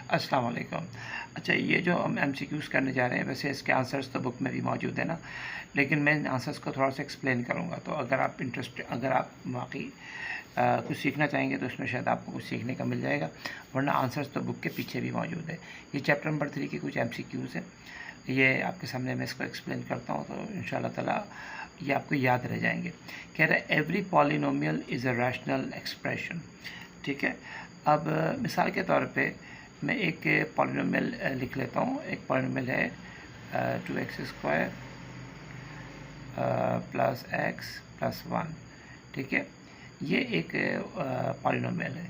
अस्सलाम वालेकुम। अच्छा, ये जो हम एमसीक्यूज़ करने जा रहे हैं, वैसे इसके आंसर्स तो बुक में भी मौजूद है ना, लेकिन मैं इन आंसर्स को थोड़ा सा एक्सप्लेन करूँगा। तो अगर आप वाकई कुछ सीखना चाहेंगे तो इसमें शायद आपको कुछ सीखने का मिल जाएगा, वरना आंसर्स तो बुक के पीछे भी मौजूद है। ये चैप्टर नंबर 3 के कुछ एमसीक्यूज़ हैं, ये आपके सामने मैं इसको एक्सप्लेन करता हूँ, तो इंशाल्लाह ताला ये आपको याद रह जाएंगे। कह रहा है every polynomial is a rational expression. ठीक है, अब मिसाल के तौर पे मैं एक पॉलिनोमियल लिख लेता हूँ। एक पॉलिनोमियल है 2x² प्लस x प्लस 1। ठीक है, ये एक पॉलिनोमियल है।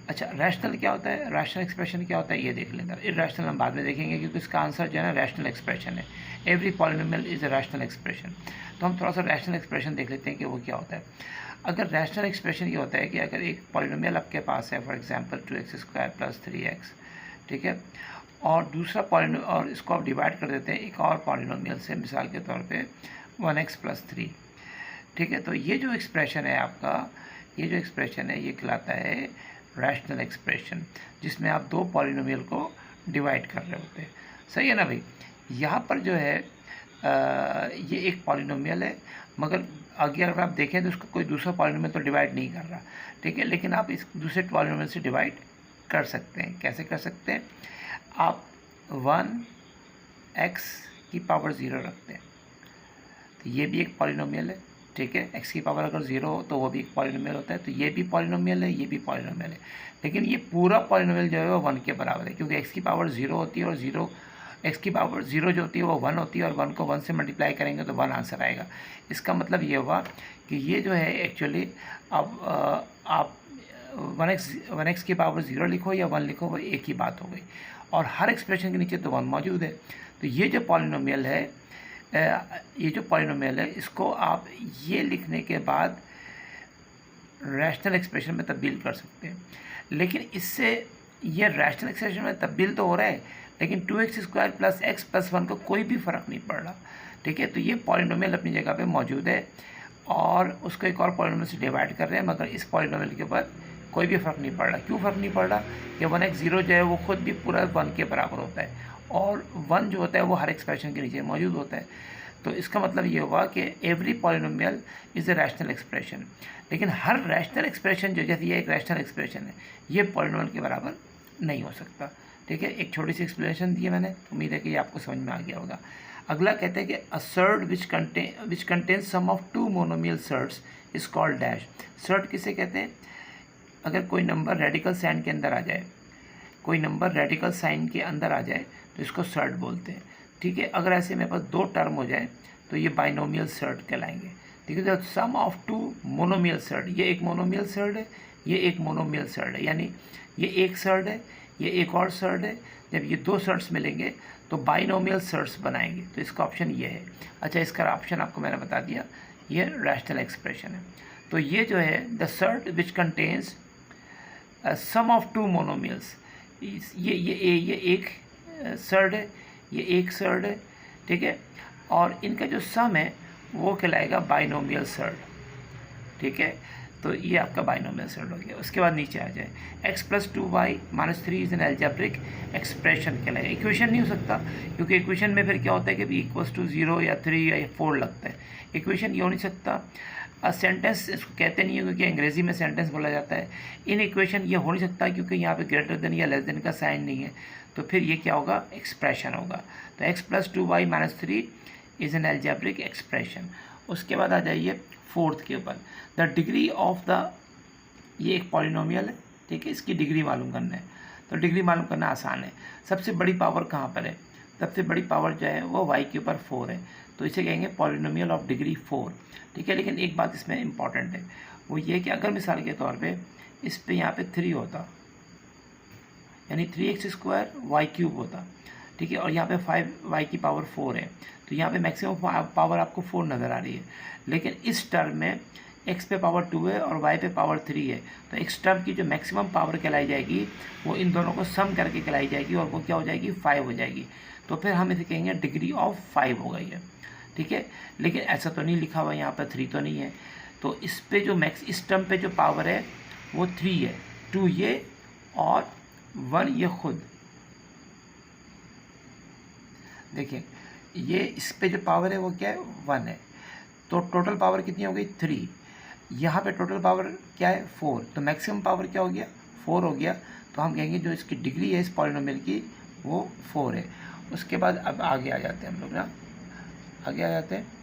अच्छा, रैशनल क्या होता है, रैशनल एक्सप्रेशन क्या होता है, ये देख लेंगे। इरैशनल हम बाद में देखेंगे, क्योंकि इसका आंसर जो है ना रैशनल एक्सप्रेशन है। Every polynomial is a rational expression. तो हम थोड़ा सा रैशनल एक्सप्रेशन देख लेते हैं कि वो क्या होता है। अगर रैशनल एक्सप्रेशन ये होता है कि अगर एक पॉलिनोमियल आपके पास है, for example 2x² plus 3x, ठीक है, और दूसरा पॉलिनोमियल, और इसको आप डिवाइड कर देते हैं एक और पॉलिनोमियल से, मिसाल के तौर पे 1x प्लस 3। ठीक है, तो ये जो एक्सप्रेशन है आपका, ये जो एक्सप्रेशन है ये कहलाता है रैशनल एक्सप्रेशन, जिसमें आप दो पॉलिनोमियल को डिवाइड कर रहे होते हैं। सही है ना भाई। यहाँ पर जो है ये एक पॉलिनोमियल है, मगर अगर आप देखें तो उसका कोई दूसरा पॉलिनोमियल तो डिवाइड नहीं कर रहा। ठीक है, लेकिन आप इस दूसरे पॉलिनोमियल से डिवाइड कर सकते हैं। कैसे कर सकते हैं? आप 1x की पावर 0 रखते हैं, तो ये भी एक पॉलिनोमियल है। ठीक है, x की पावर अगर 0 हो तो वो भी एक पॉलिनोमियल होता है, तो ये भी पॉलिनोमियल है, ये भी पॉलिनोमियल है। लेकिन ये पूरा पॉलिनोमियल जो है वो 1 के बराबर है, क्योंकि x की पावर 0 होती है, और x की पावर 0 जो होती है वो 1 होती है, और 1 को 1 से मल्टीप्लाई करेंगे तो 1 आंसर आएगा। इसका मतलब ये हुआ कि ये जो है एक्चुअली अब आप 1x की पावर 0 लिखो या 1 लिखो, वो एक ही बात हो गई, और हर एक्सप्रेशन के नीचे तो 1 मौजूद है। तो ये जो पॉलिनोमियल है, इसको आप ये लिखने के बाद रैशनल एक्सप्रेशन में तब्दील कर सकते हैं। लेकिन इससे ये रैशनल एक्सप्रेशन में तब्दील तो हो रहा है, लेकिन 2x² प्लस x प्लस 1 को कोई भी फ़र्क नहीं पड़ रहा। ठीक है, तो ये पॉलिनोमियल अपनी जगह पे मौजूद है, और उसको एक और पॉलिनोमियल से डिवाइड कर रहे हैं, मगर इस पॉलिनोमियल के ऊपर कोई भी फ़र्क नहीं पड़ रहा। क्यों फ़र्क नहीं पड़ रहा? कि 1x0 जो है वो खुद भी पूरा 1 के बराबर होता है, और 1 जो होता है वो हर एक्सप्रेशन के नीचे मौजूद होता है। तो इसका मतलब ये हुआ कि every polynomial is a rational expression. लेकिन हर रैशनल एक्सप्रेशन जो, जैसे ये एक रैशनल एक्सप्रेशन है, ये पॉलिनोमियल के बराबर नहीं हो सकता। ठीक है, एक छोटी सी एक्सप्लेनेशन दी है मैंने, उम्मीद है कि ये आपको समझ में आ गया होगा। अगला कहते हैं कि a surd which contains sum of two monomial surds is called dash. Surd किसे कहते हैं? अगर कोई नंबर रेडिकल साइन के अंदर आ जाए, कोई नंबर रेडिकल साइन के अंदर आ जाए तो इसको सर्ड बोलते हैं। ठीक है, अगर ऐसे मेरे पास दो टर्म हो जाए तो ये बाइनोमियल सर्ड कहलाएंगे। ठीक है, तो सम ऑफ टू मोनोमियल सर्ड, ये एक मोनोमियल सर्ड है, ये एक मोनोमियल सर्ड है, यानी ये एक सर्ड है, ये एक और सर्ड है। जब ये दो सर्ड्स मिलेंगे तो बाइनोमियल सर्ड्स बनाएंगे, तो इसका ऑप्शन ये है। अच्छा, इसका ऑप्शन आपको मैंने बता दिया, ये रैशनल एक्सप्रेशन है। तो ये जो है the surd which contains sum of two monomials, ये एक सर्ड है, ये एक सर्ड है। ठीक है, और इनका जो सम है वो कहलाएगा बाइनोमियल सर्ड। ठीक है, तो ये आपका बाइनोमियल सर्ड हो गया। उसके बाद नीचे आ जाए, x plus 2y minus 3 is an algebraic expression कहलाएगा। इक्वेशन नहीं हो सकता, क्योंकि इक्वेशन में फिर क्या होता है कि b इक्वल्स टू 0 या 3 या 4 लगता है। इक्वेशन ये हो नहीं सकता। सेंटेंस इसको कहते नहीं है, क्योंकि अंग्रेज़ी में सेंटेंस बोला जाता है। इन इक्वेशन ये हो नहीं सकता, क्योंकि यहाँ पे ग्रेटर देन या लेस देन का साइन नहीं है, तो फिर ये क्या होगा? एक्सप्रेशन होगा। तो x plus 2y minus 3 is an algebraic expression. उसके बाद आ जाइए फोर्थ के ऊपर, द डिग्री ऑफ द, ये एक पॉलिनोमियल है। ठीक है, इसकी डिग्री मालूम करना है, तो डिग्री मालूम करना आसान है। सबसे बड़ी पावर कहाँ पर है? सबसे बड़ी पावर जो है वो y के ऊपर 4 है, तो इसे कहेंगे पॉलिनोमियल ऑफ डिग्री 4। ठीक है, लेकिन एक बात इसमें इंपॉर्टेंट है, वो ये कि अगर मिसाल के तौर पे इस पे यहाँ पे 3 होता, यानी 3x² y³ होता। ठीक है, और यहाँ पे 5y की पावर 4 है, तो यहाँ पे मैक्सिमम पावर आपको 4 नज़र आ रही है। लेकिन इस टर्म में x पे पावर 2 है और y पे पावर 3 है, तो इस टर्म की जो मैक्सिमम पावर कहलाई जाएगी वो इन दोनों को सम करके कहलाई जाएगी, और वो क्या हो जाएगी? 5 हो जाएगी। तो फिर हम इसे कहेंगे डिग्री ऑफ 5 हो गई है। ठीक है, लेकिन ऐसा तो नहीं लिखा हुआ, यहाँ पर 3 तो नहीं है, तो इस पे जो इस टर्म पे जो पावर है वो 3 है, 2 ये और 1 ये खुद। देखिए ये इस पे जो पावर है वो क्या है 1 है, तो टोटल पावर कितनी हो गई 3। यहाँ पे टोटल पावर क्या है 4, तो मैक्सिमम पावर क्या हो गया 4 हो गया। तो हम कहेंगे जो इसकी डिग्री है इस पॉलिनोमियल की वो 4 है। उसके बाद अब आगे आ जाते हैं हम लोग ना, आगे आ जाते हैं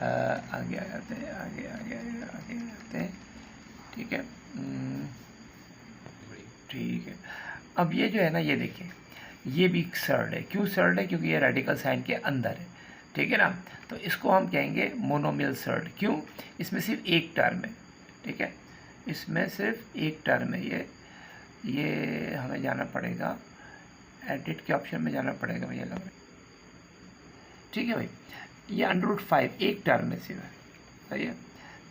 आगे आ जाते हैं आगे आगे आगे आगे आ जाते हैं। ठीक है ठीक है। अब ये जो है ना, ये देखिए ये भी सर्ड है। क्यों सर्ड है? क्योंकि ये रेडिकल साइन के अंदर है। ठीक है ना, तो इसको हम कहेंगे मोनोमियल सर्ड। क्यों? इसमें सिर्फ एक टर्म है। ठीक है, इसमें सिर्फ एक टर्म है। ये हमें जाना पड़ेगा एडिट के ऑप्शन में जाना पड़ेगा, मुझे लग रहा है। ठीक है भाई, ये √5 एक टर्म में सिर्फ है, सही है।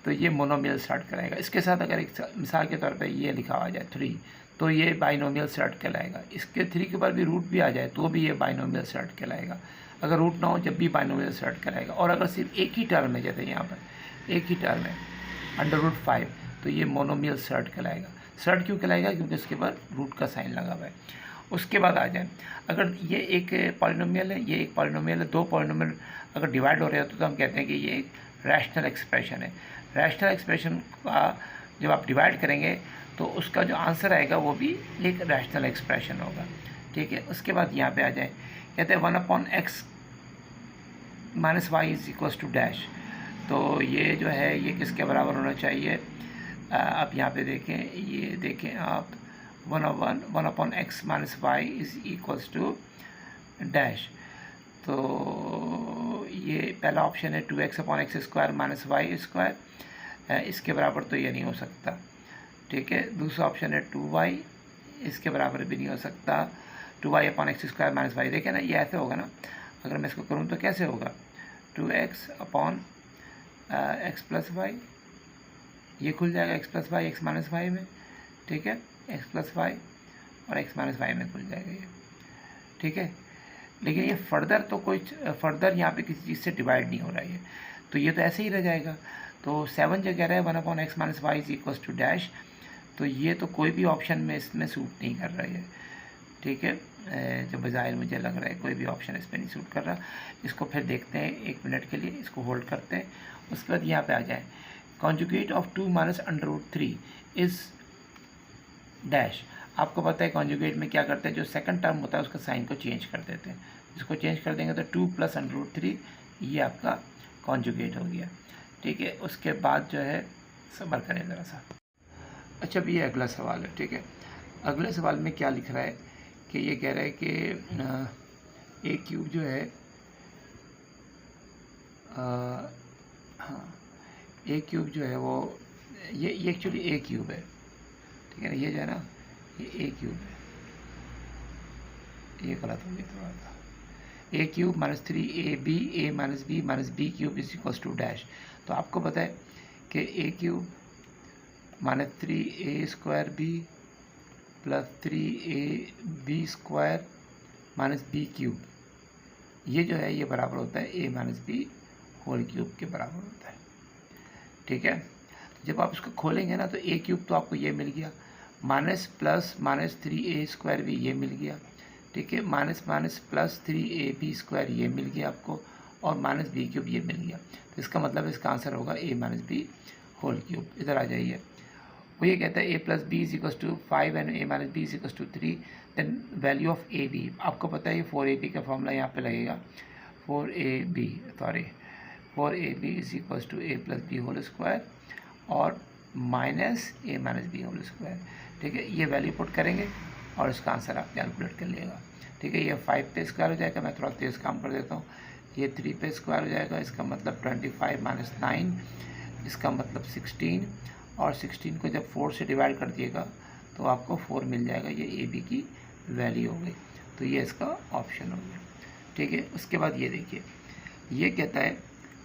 तो ये मोनोमियल सर्ड कराएगा। इसके साथ अगर एक मिसाल के तौर पे ये लिखा आ जाए 3, तो ये बाइनोमियल सर्ड कहलाएगा। इसके 3 के ऊपर भी रूट भी आ जाए तो भी ये बाइनोमियल सर्ड कहलाएगा। अगर रूट ना हो जब भी बाइनोमियल सर्ड कहलाएगा। और अगर सिर्फ एक ही टर्म है, जैसे यहाँ पर एक ही टर्म है √5, तो ये मोनोमियल सर्ड कहलाएगा। सर्ड क्यों कहलाएगा? क्योंकि उसके ऊपर रूट का साइन लगा हुआ है। उसके बाद आ जाए, अगर ये एक पॉलिनोमियल है, ये एक पॉलिनोमियल है, दो पॉलिनोमियल अगर डिवाइड हो रहे हो तो हम कहते हैं कि ये एक रैशनल एक्सप्रेशन है। रैशनल एक्सप्रेशन का जब आप डिवाइड करेंगे तो उसका जो आंसर आएगा वो भी एक रैशनल एक्सप्रेशन होगा। ठीक है, उसके बाद यहाँ पे आ जाए, कहते हैं 1/x - y = डैश। तो ये जो है ये किसके बराबर होना चाहिए? आप यहाँ पे देखें, ये देखें आप 1/x - y = डैश। तो ये पहला ऑप्शन है 2x/x² - y², इसके बराबर तो ये नहीं हो सकता। ठीक है, दूसरा ऑप्शन है 2y, इसके बराबर भी नहीं हो सकता। 2y/x² - y, देखें ना ये ऐसे होगा ना, अगर मैं इसको करूँ तो कैसे होगा 2x/x + y, ये खुल जाएगा x + y x - y में। ठीक है, x + y और x - y में खुल जाएगा ये। ठीक है, लेकिन ये फर्दर तो कोई फर्दर यहाँ पे किसी चीज़ से डिवाइड नहीं हो रहा है, तो ये तो ऐसे ही रह जाएगा। तो 7 जो कह रहा है 1/x - y = डैश, तो ये तो कोई भी ऑप्शन में इसमें सूट नहीं कर रहा है। ठीक है, जो बज़ाहिर मुझे लग रहा है कोई भी ऑप्शन इस पर नहीं सूट कर रहा। इसको फिर देखते हैं 1 मिनट के लिए, इसको होल्ड करते हैं। उसके बाद यहाँ पे आ जाए, कॉन्जुगेट ऑफ 2 - √3 इज़ डैश। आपको पता है कॉन्जुगेट में क्या करते हैं, जो सेकंड टर्म होता है उसका साइन को चेंज कर देते हैं। इसको चेंज कर देंगे तो 2 + √3 ये आपका कॉन्जुगेट हो गया। ठीक है, उसके बाद जो है सब्र करें ज़रा सा। अच्छा, अब ये अगला सवाल है। ठीक है, अगले सवाल में क्या लिख रहा है कि ये कह रहा है कि a³ जो है हाँ a³ जो है वो ये एक्चुअली a³ है। ठीक है ना, ये जो है ना ये a³ है, ये गलत हो गया थोड़ा सा। a³ - 3ab a - b - b³ = dash. तो आपको पता है कि a³ - 3a² + 3ab² - b³, ये जो है ये बराबर होता है a - b³ के बराबर होता है। ठीक है, जब आप इसको खोलेंगे ना तो a³ तो आपको ये मिल गया, माइनस प्लस -3a² भी ये मिल गया। ठीक है, माइनस प्लस 3ab² ये मिल गया आपको, और -b³ ये मिल गया। तो इसका मतलब इसका आंसर होगा a - b³। इधर आ जाइए, वो ये कहता है a + b = 5 and a - b = 3, then value of ab। आपको पता है ये 4ab का फॉर्मूला यहाँ पे लगेगा, 4ab = a + b² और माइनस a - b²। ठीक है, ये वैल्यू पुट करेंगे और इसका आंसर आप कैलकुलेट कर लिएगा। ठीक है, ये 5 पे स्क्वायर हो जाएगा, मैं थोड़ा तेज़ काम कर देता हूँ। ये 3 पे स्क्वायर हो जाएगा, इसका मतलब 25 - 9, इसका मतलब 16, और 16 को जब 4 से डिवाइड कर दिएगा तो आपको 4 मिल जाएगा। ये ए बी की वैल्यू हो गई, तो ये इसका ऑप्शन हो गया। ठीक है, उसके बाद ये देखिए, ये कहता है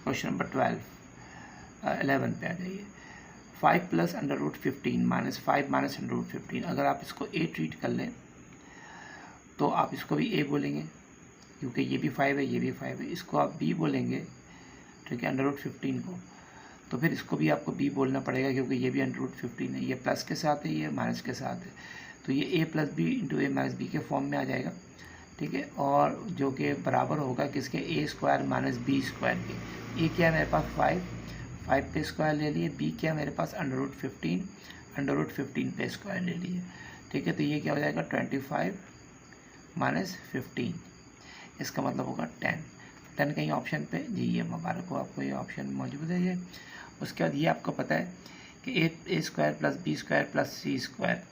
क्वेश्चन नंबर 11 पे आ जाइए। 5 + √15 - 5 - √15, अगर आप इसको a ट्रीट कर लें तो आप इसको भी a बोलेंगे, क्योंकि ये भी 5 है, ये भी 5 है। इसको आप b बोलेंगे, ठीक है, √15 को, तो फिर इसको भी आपको b बोलना पड़ेगा, क्योंकि ये भी √15 है। ये प्लस के साथ है, ये माइनस के साथ है, तो ये ए प्लस बी इंटू ए माइनस बी के फॉर्म में आ जाएगा, ठीक है। और जो कि बराबर होगा किसके, ए स्क्वायर माइनस बी स्क्वायर के। ए क्या है मेरे पास 5 पे स्क्वायर ले लिए, बी क्या है मेरे पास √15 पे स्क्वायर ले लिए, ठीक है। तो ये क्या हो जाएगा 25 माइनस 15, इसका मतलब होगा 10 कहीं ऑप्शन पे जी, ये मुबारक हो आपको, ये ऑप्शन मौजूद है ये। उसके बाद ये आपको पता है कि a square plus b square plus c square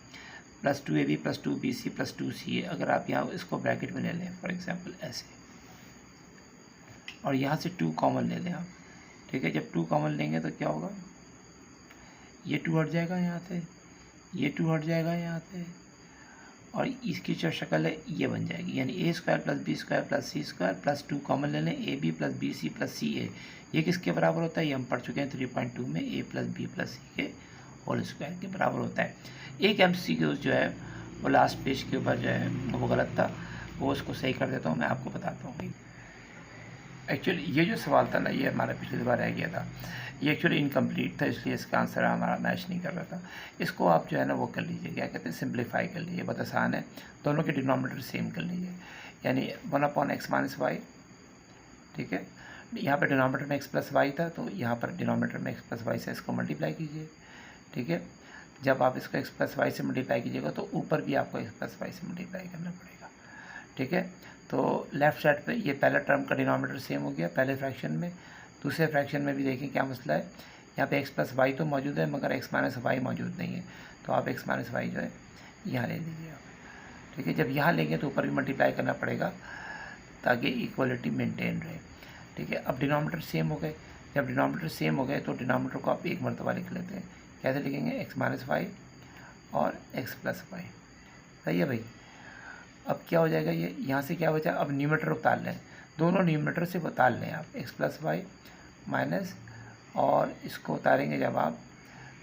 plus 2ab plus 2bc plus 2ca, अगर आप यहाँ इसको ब्रैकेट में ले लें फॉर एग्जांपल ऐसे, और यहाँ से 2 कॉमन ले लें आप, ठीक है। जब 2 कॉमन लेंगे तो क्या होगा, ये 2 हट जाएगा यहाँ से, ये 2 हट जाएगा यहाँ से, और इसकी जो शक्ल है ये बन जाएगी, यानी a square plus b square plus c square plus 2 common ले लें, a b plus b c plus c a, ये किसके बराबर होता है, ये हम पढ़ चुके हैं 3.2 में, ए प्लस बी प्लस सी के होल स्क्वायर के बराबर होता है। एक MCQ जो है वो लास्ट पेज के ऊपर जो है वो गलत था, वो उसको सही कर देता हूँ, मैं आपको बताता हूँ। एक्चुअली ये जो सवाल था ना, ये हमारा पिछली बार रह गया था, ये एक्चुअली इनकम्प्लीट था, इसलिए इसका आंसर हमारा मैच नहीं कर रहा था। इसको आप जो है ना वो कर लीजिए, क्या कहते हैं, सिंप्लीफाई कर लीजिए, बहुत आसान है। दोनों के डिनोमिनेटर सेम कर लीजिए, यानी 1/x माइनस वाई, ठीक है। यहाँ पर डिनोमिनेटर में x प्लस वाई था, तो यहाँ पर डिनोमिनेटर में x प्लस वाई से इसको मल्टीप्लाई कीजिए, ठीक है। जब आप इसको x प्लस वाई से मल्टीप्लाई कीजिएगा तो ऊपर भी आपको x प्लस वाई से मल्टीप्लाई करना पड़ेगा, ठीक है। तो लेफ्ट साइड पे ये पहला टर्म का डिनोमिनेटर सेम हो गया पहले फ्रैक्शन में। दूसरे फ्रैक्शन में भी देखें क्या मसला है, यहाँ पे x प्लस वाई तो मौजूद है मगर x माइनस वाई मौजूद नहीं है, तो आप x माइनस वाई जो है यहाँ ले लीजिए आप, ठीक है। जब यहाँ लेंगे तो ऊपर भी मल्टीप्लाई करना पड़ेगा ताकि इक्वलिटी मेंटेन रहे, ठीक है। अब डिनोमिनेटर सेम हो गए, जब डिनोमिनेटर सेम हो गए तो डिनोमिनेटर को आप एक मरतबा लिख लेते हैं, कैसे लिखेंगे, x माइनस वाई और x प्लस वाई, सही है भाई। अब क्या हो जाएगा, ये यहाँ से क्या बचा, अब न्यूमरेटर उतार लें, दोनों न्यूमरेटर से उतार लें आप x प्लस वाई माइनस, और इसको उतारेंगे जब आप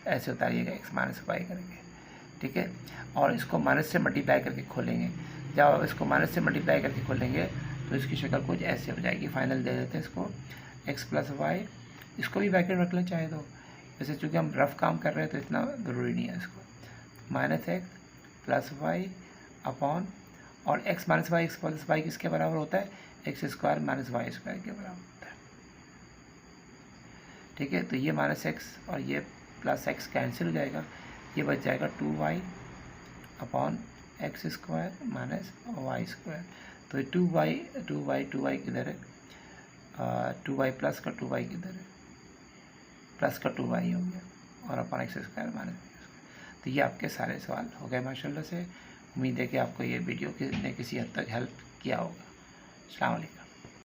ऐसे उतारिएगा x माइनस वाई करके, ठीक है। और इसको माइनस से मल्टीप्लाई करके खोलेंगे, जब आप इसको माइनस से मल्टीप्लाई करके खोलेंगे तो इसकी शक्ल कुछ ऐसे हो जाएगी। फाइनल दे देते हैं इसको x प्लस वाई, इसको भी ब्रैकेट रख लें चाहे तो, वैसे चूँकि हम रफ काम कर रहे हैं तो इतना ज़रूरी नहीं है इसको, minus x plus y upon, और x minus y, x plus y किसके बराबर होता है, x square minus y square के बराबर होता है, ठीक है। तो ये माइनस एक्स और ये प्लस एक्स कैंसिल हो जाएगा, ये बच जाएगा 2y upon x square minus y square. तो 2y किधर है, 2y प्लस का 2y किधर है, प्लस का 2y हो गया, और upon x square minus y square. तो ये आपके सारे सवाल हो गए माशाल्लाह से। उम्मीद है कि आपको ये वीडियो ने किसी हद तक हेल्प किया होगा। अस्सलाम वालेकुम।